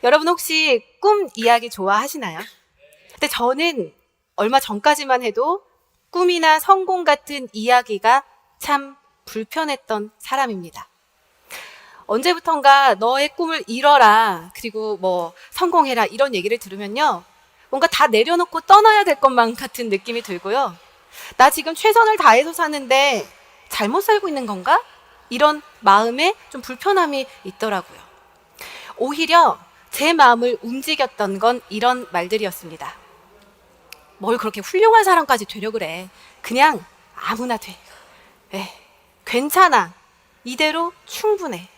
여러분 혹시 꿈 이야기 좋아하시나요? 근데 저는 얼마 전까지만 해도 꿈이나 성공 같은 이야기가 참 불편했던 사람입니다. 언제부턴가 너의 꿈을 이뤄라, 그리고 뭐 성공해라 이런 얘기를 들으면요, 뭔가 다 내려놓고 떠나야 될 것만 같은 느낌이 들고요. 나 지금 최선을 다해서 사는데 잘못 살고 있는 건가? 이런 마음에 좀 불편함이 있더라고요. 오히려 제 마음을 움직였던 건 이런 말들이었습니다. 뭘 그렇게 훌륭한 사람까지 되려 그래. 그냥 아무나 돼. 괜찮아. 이대로 충분해.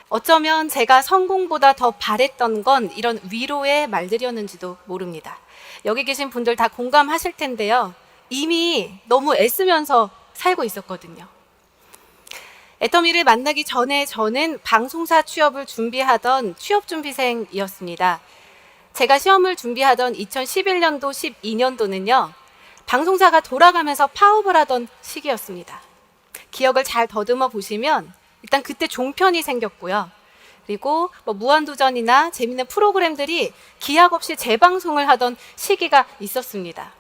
어쩌면 제가 성공보다 더 바랬던 건 이런 위로의 말들이었는지도 모릅니다. 여기 계신 분들 다 공감하실 텐데요. 이미 너무 애쓰면서 살고 있었거든요. 애터미를 만나기 전에 저는 방송사 취업을 준비하던 취업준비생이었습니다. 제가 시험을 준비하던 2011년도, 12년도는요, 방송사가 돌아가면서 파업을 하던 시기였습니다. 기억을 잘 더듬어 보시면 일단 그때 종편이 생겼고요. 그리고 뭐 무한도전이나 재밌는 프로그램들이 기약 없이 재방송을 하던 시기가 있었습니다.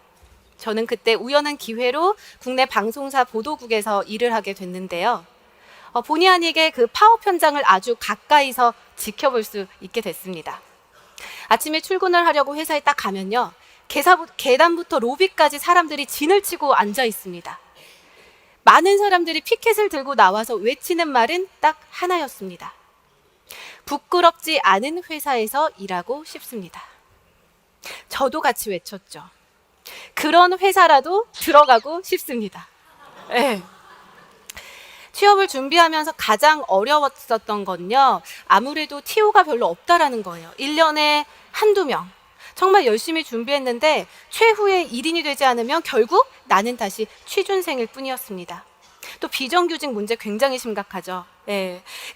저는 그때 우연한 기회로 국내 방송사 보도국에서 일을 하게 됐는데요. 본의 아니게 그 파업 현장을 아주 가까이서 지켜볼 수 있게 됐습니다. 아침에 출근을 하려고 회사에 딱 가면요, 계단부터 로비까지 사람들이 진을 치고 앉아 있습니다. 많은 사람들이 피켓을 들고 나와서 외치는 말은 딱 하나였습니다. 부끄럽지 않은 회사에서 일하고 싶습니다. 저도 같이 외쳤죠. 그런 회사라도 들어가고 싶습니다. 네. 취업을 준비하면서 가장 어려웠었던 건요, 아무래도 TO가 별로 없다라는 거예요. 1년에 한두 명. 정말 열심히 준비했는데 최후의 1인이 되지 않으면 결국 나는 다시 취준생일 뿐이었습니다. 또 비정규직 문제 굉장히 심각하죠.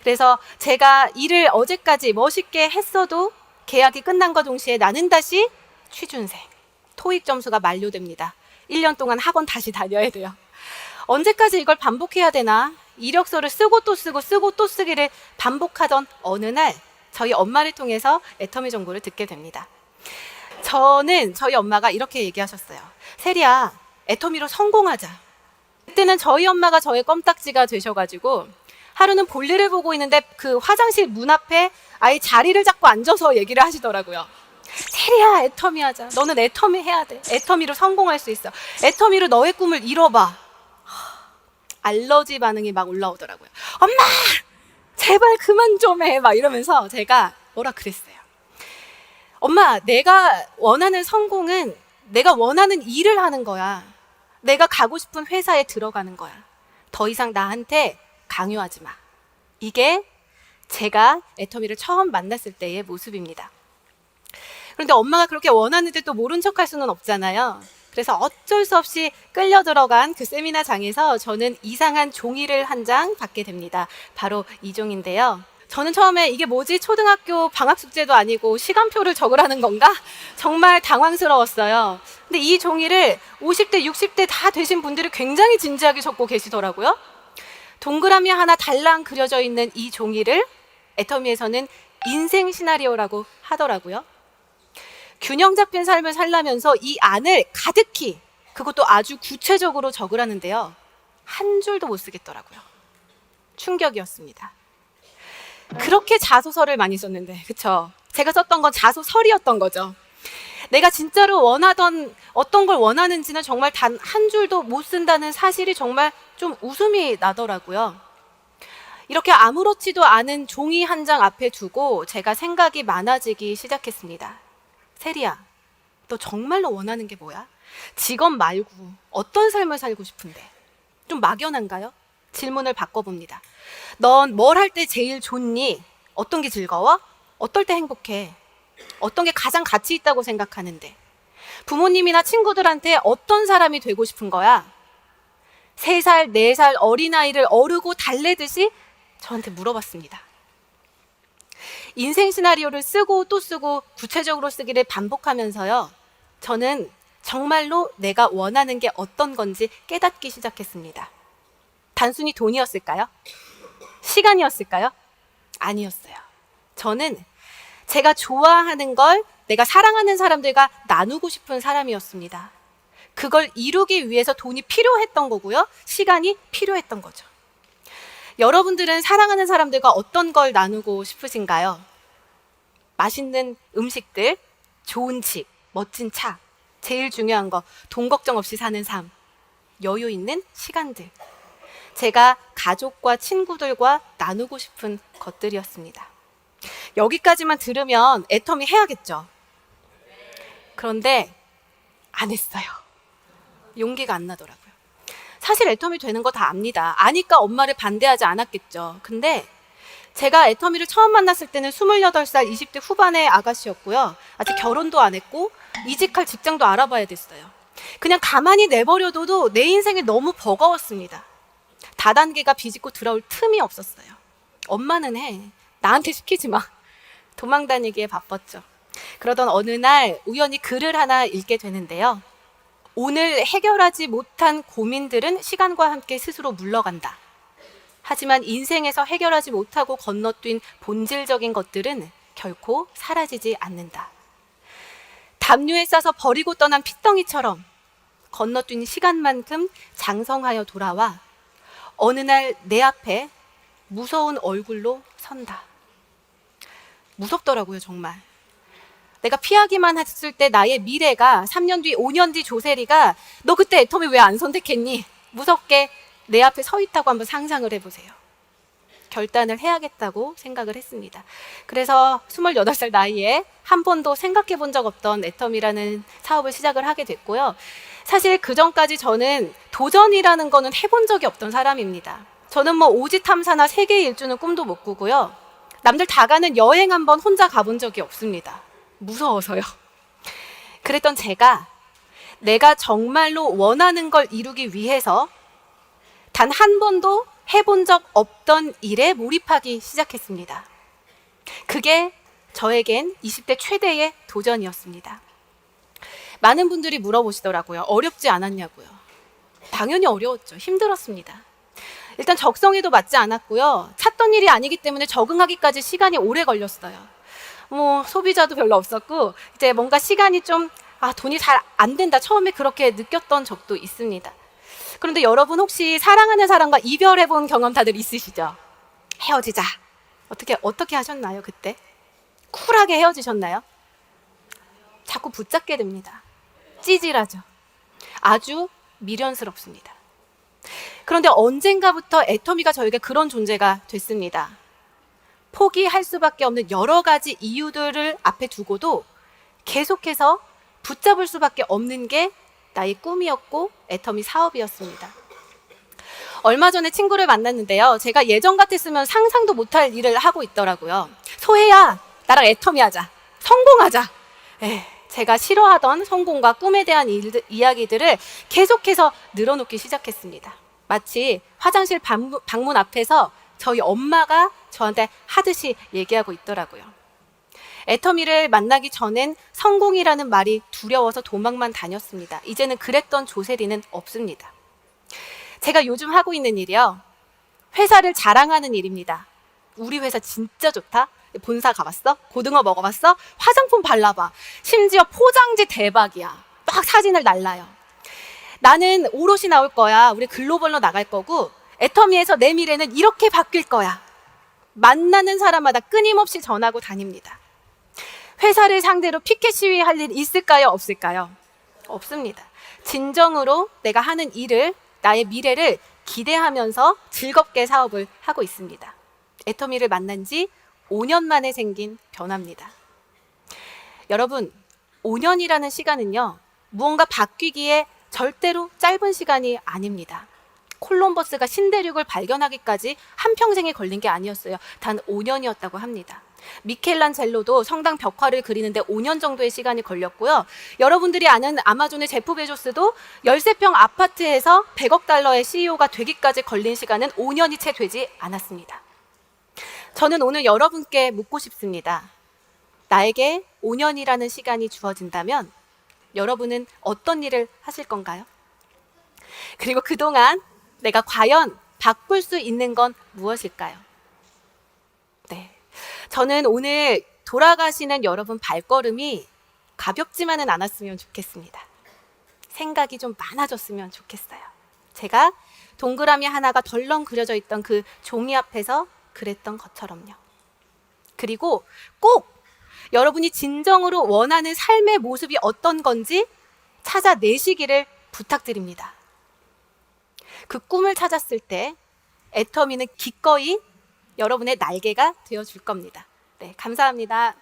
그래서 제가 일을 어제까지 멋있게 했어도 계약이 끝난과 동시에 나는 다시 취준생. 토익 점수가 만료됩니다. 1년 동안 학원 다시 다녀야 돼요. 언제까지 이걸 반복해야 되나? 이력서를 쓰고 또 쓰고 쓰고 또 쓰기를 반복하던 어느 날 저희 엄마를 통해서 애터미 정보를 듣게 됩니다. 저희 엄마가 이렇게 얘기하셨어요. 세리야, 애터미로 성공하자. 그때는 저희 엄마가 저의 껌딱지가 되셔가지고 하루는 볼일을 보고 있는데 그 화장실 문 앞에 아예 자리를 잡고 앉아서 얘기를 하시더라고요. 세리야, 애터미 하자. 너는 애터미 해야 돼. 애터미로 성공할 수 있어. 애터미로 너의 꿈을 이뤄봐. 알러지 반응이 막 올라오더라고요. 엄마! 제발 그만 좀 해! 막 이러면서 제가 뭐라 그랬어요. 엄마, 내가 원하는 성공은 내가 원하는 일을 하는 거야. 내가 가고 싶은 회사에 들어가는 거야. 더 이상 나한테 강요하지 마. 이게 제가 애터미를 처음 만났을 때의 모습입니다. 그런데 엄마가 그렇게 원하는데 또 모른 척 할 수는 없잖아요. 그래서 어쩔 수 없이 끌려 들어간 그 세미나장에서 저는 이상한 종이를 한 장 받게 됩니다. 바로 이 종인데요. 저는 처음에 이게 뭐지? 초등학교 방학 숙제도 아니고 시간표를 적으라는 건가? 정말 당황스러웠어요. 근데 이 종이를 50대, 60대 다 되신 분들이 굉장히 진지하게 적고 계시더라고요. 동그라미 하나 달랑 그려져 있는 이 종이를 애터미에서는 인생 시나리오라고 하더라고요. 균형 잡힌 삶을 살려면서 이 안을 가득히, 그것도 아주 구체적으로 적으라는데요, 한 줄도 못 쓰겠더라고요. 충격이었습니다. 그렇게 자소서를 많이 썼는데, 그쵸? 제가 썼던 건 자소설이었던 거죠. 내가 진짜로 원하던 어떤 걸 원하는지는 정말 단 한 줄도 못 쓴다는 사실이 정말 좀 웃음이 나더라고요. 이렇게 아무렇지도 않은 종이 한 장 앞에 두고 제가 생각이 많아지기 시작했습니다. 세리야, 너 정말로 원하는 게 뭐야? 직업 말고 어떤 삶을 살고 싶은데? 좀 막연한가요? 질문을 바꿔봅니다. 넌 뭘 할 때 제일 좋니? 어떤 게 즐거워? 어떨 때 행복해? 어떤 게 가장 가치 있다고 생각하는데? 부모님이나 친구들한테 어떤 사람이 되고 싶은 거야? 3살, 4살 어린아이를 어르고 달래듯이 저한테 물어봤습니다. 인생 시나리오를 쓰고 또 쓰고 구체적으로 쓰기를 반복하면서요, 저는 정말로 내가 원하는 게 어떤 건지 깨닫기 시작했습니다. 단순히 돈이었을까요? 시간이었을까요? 아니었어요. 저는 제가 좋아하는 걸 내가 사랑하는 사람들과 나누고 싶은 사람이었습니다. 그걸 이루기 위해서 돈이 필요했던 거고요. 시간이 필요했던 거죠. 여러분들은 사랑하는 사람들과 어떤 걸 나누고 싶으신가요? 맛있는 음식들, 좋은 집, 멋진 차, 제일 중요한 거, 돈 걱정 없이 사는 삶, 여유 있는 시간들. 제가 가족과 친구들과 나누고 싶은 것들이었습니다. 여기까지만 들으면 애터미 해야겠죠. 그런데 안 했어요. 용기가 안 나더라고요. 사실 애터미 되는 거 다 압니다. 아니까 엄마를 반대하지 않았겠죠. 근데 제가 애터미를 처음 만났을 때는 28살 20대 후반의 아가씨였고요. 아직 결혼도 안 했고 이직할 직장도 알아봐야 됐어요. 그냥 가만히 내버려둬도 내 인생이 너무 버거웠습니다. 다단계가 비집고 들어올 틈이 없었어요. 엄마는 해. 나한테 시키지 마. 도망 다니기에 바빴죠. 그러던 어느 날 우연히 글을 하나 읽게 되는데요. 오늘 해결하지 못한 고민들은 시간과 함께 스스로 물러간다. 하지만 인생에서 해결하지 못하고 건너뛴 본질적인 것들은 결코 사라지지 않는다. 담요에 싸서 버리고 떠난 핏덩이처럼 건너뛴 시간만큼 장성하여 돌아와 어느 날 내 앞에 무서운 얼굴로 선다. 무섭더라고요, 정말. 내가 피하기만 했을 때 나의 미래가 3년 뒤, 5년 뒤 조세리가 너 그때 애터미 왜 안 선택했니? 무섭게 내 앞에 서 있다고 한번 상상을 해보세요. 결단을 해야겠다고 생각을 했습니다. 그래서 28살 나이에 한 번도 생각해 본 적 없던 애터미라는 사업을 시작을 하게 됐고요. 사실 그 전까지 저는 도전이라는 거는 해본 적이 없던 사람입니다. 저는 뭐 오지 탐사나 세계 일주는 꿈도 못 꾸고요. 남들 다 가는 여행 한번 혼자 가본 적이 없습니다. 무서워서요. 그랬던 제가 내가 정말로 원하는 걸 이루기 위해서 단 한 번도 해본 적 없던 일에 몰입하기 시작했습니다. 그게 저에겐 20대 최대의 도전이었습니다. 많은 분들이 물어보시더라고요. 어렵지 않았냐고요. 당연히 어려웠죠. 힘들었습니다. 일단 적성에도 맞지 않았고요. 찾던 일이 아니기 때문에 적응하기까지 시간이 오래 걸렸어요. 소비자도 별로 없었고 이제 뭔가 시간이 좀 돈이 잘 안 된다. 처음에 그렇게 느꼈던 적도 있습니다. 그런데 여러분 혹시 사랑하는 사람과 이별해본 경험 다들 있으시죠? 헤어지자. 어떻게 하셨나요, 그때? 쿨하게 헤어지셨나요? 자꾸 붙잡게 됩니다. 찌질하죠. 아주 미련스럽습니다. 그런데 언젠가부터 애터미가 저에게 그런 존재가 됐습니다. 포기할 수밖에 없는 여러 가지 이유들을 앞에 두고도 계속해서 붙잡을 수밖에 없는 게 나의 꿈이었고 애터미 사업이었습니다. 얼마 전에 친구를 만났는데요. 제가 예전 같았으면 상상도 못할 일을 하고 있더라고요. 소혜야, 나랑 애터미 하자. 성공하자. 제가 싫어하던 성공과 꿈에 대한 이야기들을 계속해서 늘어놓기 시작했습니다. 마치 화장실 방문 앞에서 저희 엄마가 저한테 하듯이 얘기하고 있더라고요. 애터미를 만나기 전엔 성공이라는 말이 두려워서 도망만 다녔습니다. 이제는 그랬던 조세리는 없습니다. 제가 요즘 하고 있는 일이요. 회사를 자랑하는 일입니다. 우리 회사 진짜 좋다. 본사 가봤어? 고등어 먹어봤어? 화장품 발라봐. 심지어 포장지 대박이야. 막 사진을 날라요. 나는 오롯이 나올 거야. 우리 글로벌로 나갈 거고 애터미에서 내 미래는 이렇게 바뀔 거야. 만나는 사람마다 끊임없이 전하고 다닙니다. 회사를 상대로 피켓 시위할 일 있을까요? 없을까요? 없습니다. 진정으로 내가 하는 일을, 나의 미래를 기대하면서 즐겁게 사업을 하고 있습니다. 애터미를 만난 지 5년 만에 생긴 변화입니다. 여러분, 5년이라는 시간은요, 무언가 바뀌기에 절대로 짧은 시간이 아닙니다. 콜럼버스가 신대륙을 발견하기까지 한평생이 걸린 게 아니었어요. 단 5년이었다고 합니다. 미켈란젤로도 성당 벽화를 그리는데 5년 정도의 시간이 걸렸고요. 여러분들이 아는 아마존의 제프 베조스도 13평 아파트에서 100억 달러의 CEO가 되기까지 걸린 시간은 5년이 채 되지 않았습니다. 저는 오늘 여러분께 묻고 싶습니다. 나에게 5년이라는 시간이 주어진다면 여러분은 어떤 일을 하실 건가요? 그리고 그동안 내가 과연 바꿀 수 있는 건 무엇일까요? 네. 저는 오늘 돌아가시는 여러분 발걸음이 가볍지만은 않았으면 좋겠습니다. 생각이 좀 많아졌으면 좋겠어요. 제가 동그라미 하나가 덜렁 그려져 있던 그 종이 앞에서 그랬던 것처럼요. 그리고 꼭 여러분이 진정으로 원하는 삶의 모습이 어떤 건지 찾아내시기를 부탁드립니다. 그 꿈을 찾았을 때 애터미는 기꺼이 여러분의 날개가 되어줄 겁니다. 네, 감사합니다.